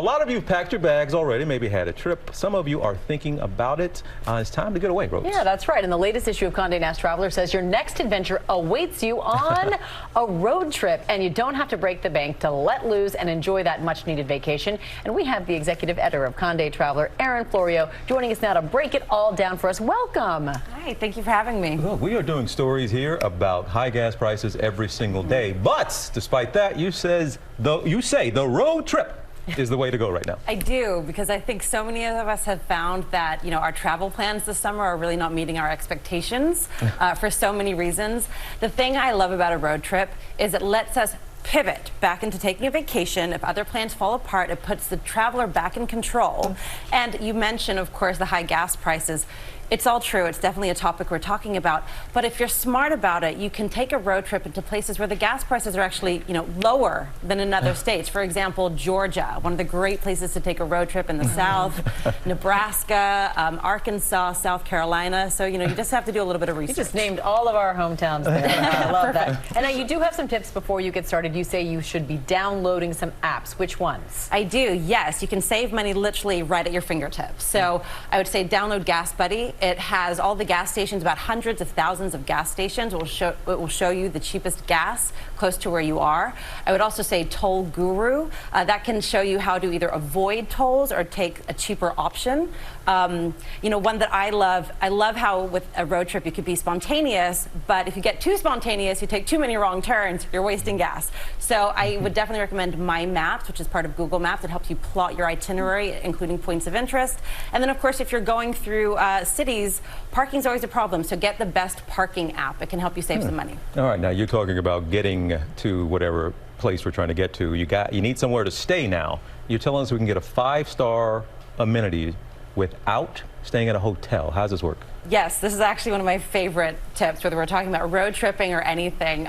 A lot of you have packed your bags already, maybe had a trip. Some of you are thinking about it. It's time to get away, Rose. Yeah, that's right. And the latest issue of Condé Nast Traveler says your next adventure awaits you on a road trip. And you don't have to break the bank to let loose and enjoy that much-needed vacation. And we have the executive editor of Condé Traveler, Erin Florio, joining us now to break it all down for us. Welcome. Hi, thank you for having me. Look, we are doing stories here about high gas prices every single day. But despite that, you say the road trip is the way to go right now. I do, because I think so many of us have found that, our travel plans this summer are really not meeting our expectations for so many reasons. The thing I love about a road trip is it lets us pivot back into taking a vacation. If other plans fall apart, it puts the traveler back in control. And you mentioned, of course, the high gas prices. It's all true. It's definitely a topic we're talking about. But if you're smart about it, you can take a road trip into places where the gas prices are actually, lower than in other states. For example, Georgia, one of the great places to take a road trip in the South, Nebraska, Arkansas, South Carolina. So, you just have to do a little bit of research. You just named all of our hometowns there. I love that. And now you do have some tips before you get started. You say you should be downloading some apps. Which ones? I do, yes. You can save money literally right at your fingertips. So I would say download Gas Buddy. It has all the gas stations, about hundreds of thousands of gas stations. It will show you the cheapest gas close to where you are. I would also say Toll Guru. That can show you how to either avoid tolls or take a cheaper option. One that I love how with a road trip you could be spontaneous, but if you get too spontaneous, you take too many wrong turns, you're wasting gas. So I would definitely recommend My Maps, which is part of Google Maps. It helps you plot your itinerary, including points of interest. And then, of course, if you're going through cities, parking is always a problem. So get the best parking app. It can help you save some money. All right, now you're talking about getting to whatever place we're trying to get to. You need somewhere to stay now. You're telling us we can get a 5-star amenity without staying at a hotel. How does this work? Yes, this is actually one of my favorite tips, whether we're talking about road tripping or anything.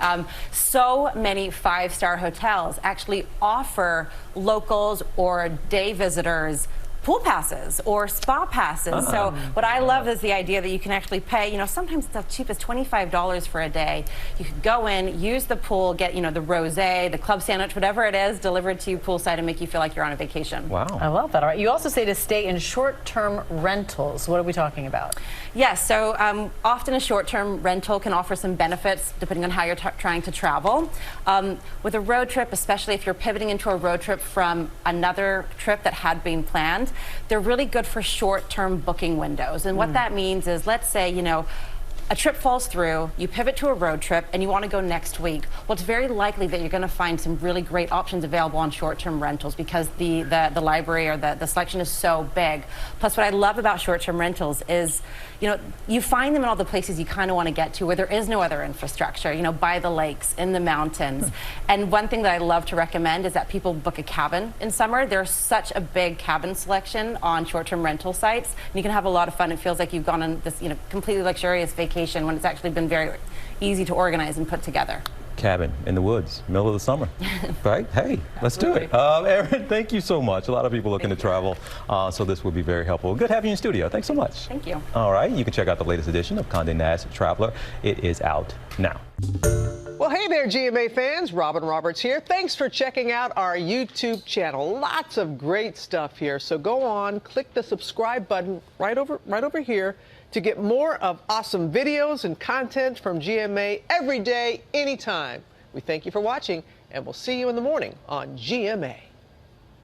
So many 5-star hotels actually offer locals or day visitors pool passes or spa passes. So what I love is the idea that you can actually pay, sometimes it's as cheap as $25 for a day. You could go in, use the pool, get, the rosé, the club sandwich, whatever it is, delivered to you poolside and make you feel like you're on a vacation. Wow. I love that. All right. You also say to stay in short-term rentals. What are we talking about? Yes, so often a short-term rental can offer some benefits depending on how you're trying to travel. With a road trip, especially if you're pivoting into a road trip from another trip that had been planned, they're really good for short-term booking windows. And what that means is, let's say, a trip falls through, you pivot to a road trip, and you want to go next week. Well, it's very likely that you're going to find some really great options available on short-term rentals because the library or the selection is so big. Plus, what I love about short-term rentals is, you find them in all the places you kind of want to get to where there is no other infrastructure, by the lakes, in the mountains. And one thing that I love to recommend is that people book a cabin in summer. There's such a big cabin selection on short-term rental sites, and you can have a lot of fun. It feels like you've gone on this, completely luxurious vacation when it's actually been very easy to organize and put together. Cabin in the woods, middle of the summer, right? Hey, let's do it. Erin, thank you so much. A lot of people looking to travel, so this will be very helpful. Good having you in studio. Thanks so much. Thank you. All right, you can check out the latest edition of Condé Nast Traveler. It is out now. Well, hey there, GMA fans. Robin Roberts here. Thanks for checking out our YouTube channel. Lots of great stuff here. So go on, click the subscribe button right over here to get more of awesome videos and content from GMA every day, anytime. We thank you for watching, and we'll see you in the morning on GMA.